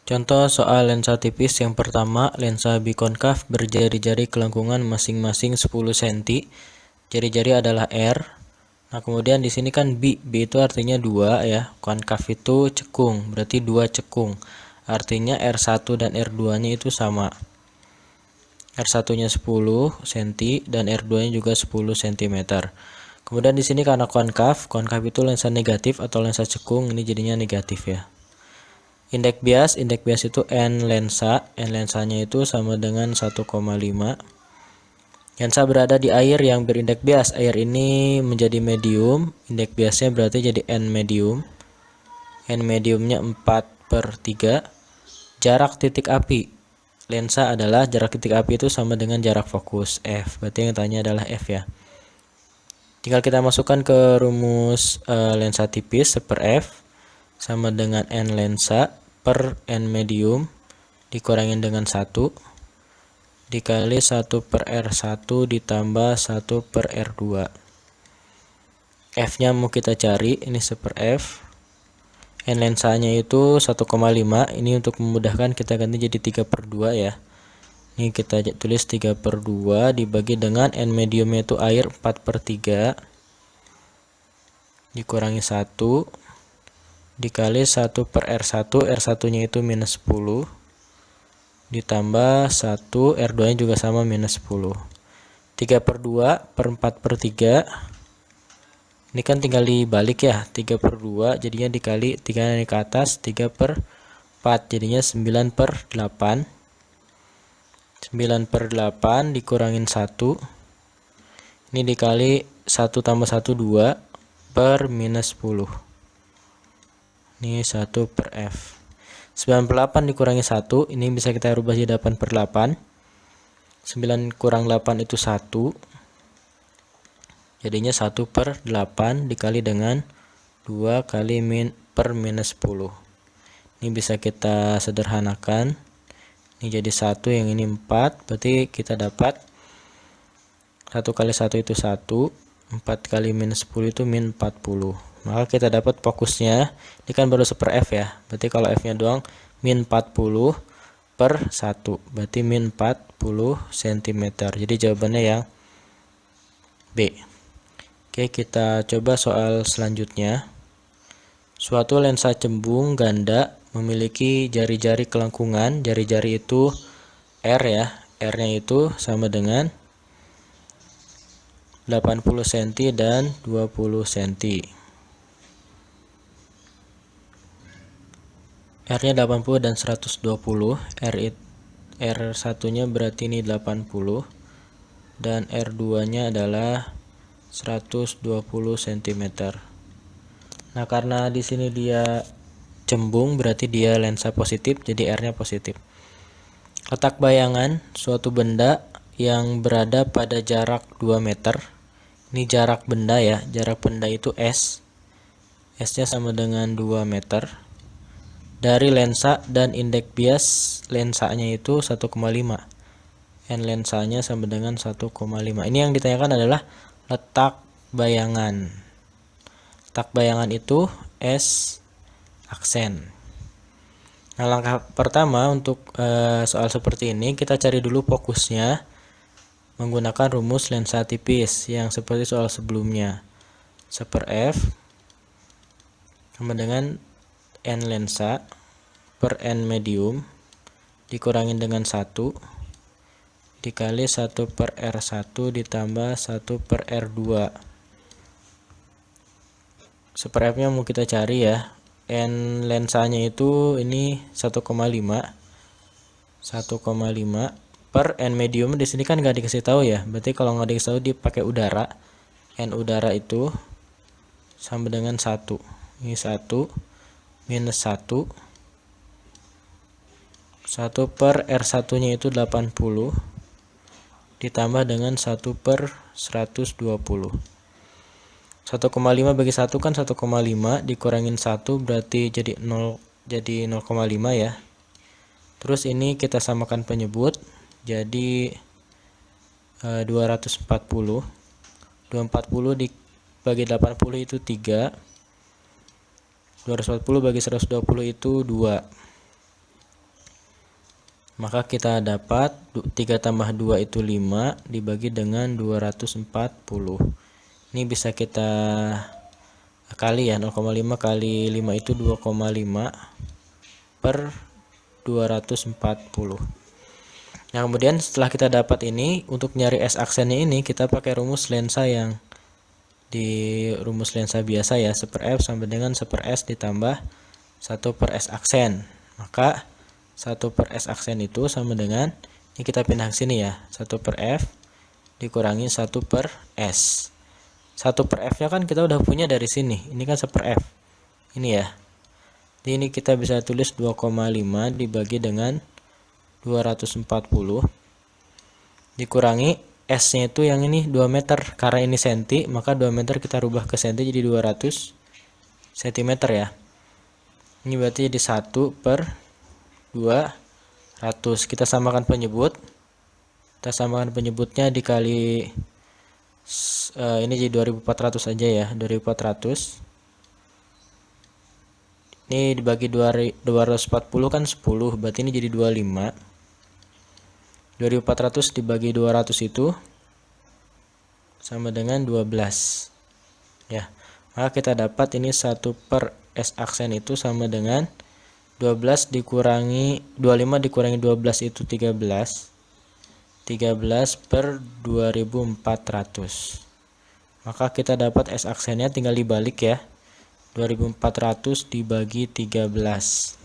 Contoh soal lensa tipis yang pertama, lensa bikonkav berjari-jari kelengkungan masing-masing 10 cm. Jari-jari adalah R. Nah, kemudian di sini kan B itu artinya 2 ya. Konkav itu cekung, berarti 2 cekung. Artinya R1 dan R2-nya itu sama. R1-nya 10 cm dan R2-nya juga 10 cm. Kemudian di sini karena konkav itu lensa negatif atau lensa cekung, ini jadinya negatif ya. Indeks bias itu N lensanya itu sama dengan 1,5. Lensa berada di air yang berindeks bias. Air ini menjadi medium, indeks biasnya berarti jadi N medium. N mediumnya 4/3. Jarak titik api. Lensa adalah jarak titik api itu sama dengan jarak fokus F. Berarti yang tanya adalah F ya. Tinggal kita masukkan ke rumus lensa tipis 1/F sama dengan N lensa per N medium dikurangin dengan 1 dikali 1/R1 ditambah 1/R2. F nya mau kita cari, ini 1/F. N lensanya itu 1,5. Ini untuk memudahkan kita ganti jadi 3/2 ya. Ini kita tulis 3/2 dibagi dengan N mediumnya itu air 4/3 dikurangi 1 dikali 1/R1. R1 nya itu minus 10 ditambah 1, R2 nya juga sama minus 10. 3/2 per 4/3, ini kan tinggal dibalik ya, 3/2 jadinya dikali 3 naik ke atas, 3/4 jadinya 9/8. 9/8 dikurangin 1, ini dikali 1 tambah 1 2 per minus 10. Ini 1/F. 98 dikurangi 1, ini bisa kita rubah jadi 8/8. 9 kurang 8 itu 1. Jadinya 1/8 dikali dengan 2 kali per minus 10. Ini bisa kita sederhanakan. Ini jadi 1, yang ini 4. Berarti kita dapat 1 kali 1 itu 1. 4 kali minus 10 itu min 40. Maka kita dapat fokusnya, ini kan baru 1/F ya. Berarti kalau F nya doang min 40/1. Berarti min 40 cm. Jadi jawabannya yang B. Oke, kita coba soal selanjutnya. Suatu lensa cembung ganda memiliki jari-jari kelengkungan. Jari-jari itu R ya. R-nya itu sama dengan 80 cm dan 20 cm. R-nya 80 dan 120. R1-nya berarti ini 80 dan R2-nya adalah 120 cm. Nah, karena di sini dia cembung berarti dia lensa positif, jadi R-nya positif. Letak bayangan suatu benda yang berada pada jarak 2 meter. Ini jarak benda ya, jarak benda itu S. S-nya sama dengan 2 meter. Dari lensa dan indeks bias lensanya itu 1,5. N lensanya sama dengan 1,5. Ini yang ditanyakan adalah letak bayangan. Letak bayangan itu S aksen. Nah, langkah pertama untuk soal seperti ini, kita cari dulu fokusnya menggunakan rumus lensa tipis yang seperti soal sebelumnya. 1/F sama dengan N lensa per N medium dikurangin dengan 1 dikali 1/R1 ditambah 1/R2. 1/F nya mau kita cari ya. N lensanya itu ini 1,5 per N medium. Di sini kan nggak dikasih tahu ya, berarti kalau nggak dikasih tahu dipakai udara. N udara itu sama dengan 1. Ini 1 minus 1. 1/R1 nya itu 80 ditambah dengan 1/120. 1,5 bagi 1 kan 1,5 dikurangin 1 berarti jadi 0,5 ya. Terus ini kita samakan penyebut jadi 240. 240 dibagi 80 itu 3. 240 bagi 120 itu 2. Maka kita dapat 3 tambah 2 itu 5 dibagi dengan 240. Ini bisa kita kali ya, 0,5 kali 5 itu 2,5 per 240. Nah, kemudian setelah kita dapat ini, untuk nyari S aksennya ini kita pakai rumus lensa yang di rumus lensa biasa ya, 1/f sama dengan 1/s ditambah 1 per S aksen. Maka 1 per S aksen itu sama dengan, ini kita pindah ke sini ya, 1 per F dikurangi 1 per S. 1 per F nya kan kita udah punya dari sini, ini kan 1 per F ini ya. Jadi ini kita bisa tulis 2,5 dibagi dengan 240 dikurangi S nya itu yang ini 2 meter, karena ini senti maka 2 meter kita rubah ke senti jadi 200 cm ya. Ini berarti jadi 1 per 200. Kita samakan penyebut, kita samakan penyebutnya dikali ini jadi 2400 aja ya, 2400 ini dibagi 240 kan 10, berarti ini jadi 25. 2400 dibagi 200 itu sama dengan 12 ya. Maka kita dapat ini 1 per S aksen itu sama dengan 12 dikurangi 25 dikurangi 12 itu 13 per 2400. Maka kita dapat S aksennya tinggal dibalik ya, 2400 dibagi 13.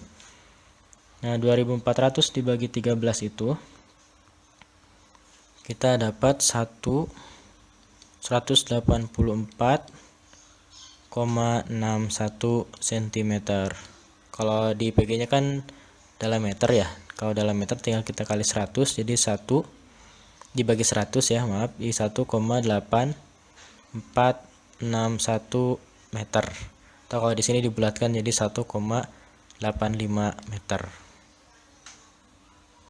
Nah, 2400 dibagi 13 itu kita dapat 184,61 cm. Kalau di PG nya kan dalam meter ya, kalau dalam meter tinggal kita kali 100, jadi 1 dibagi 100 ya, maaf, di 1,8461 meter. Atau kalau di sini dibulatkan jadi 1,85 meter.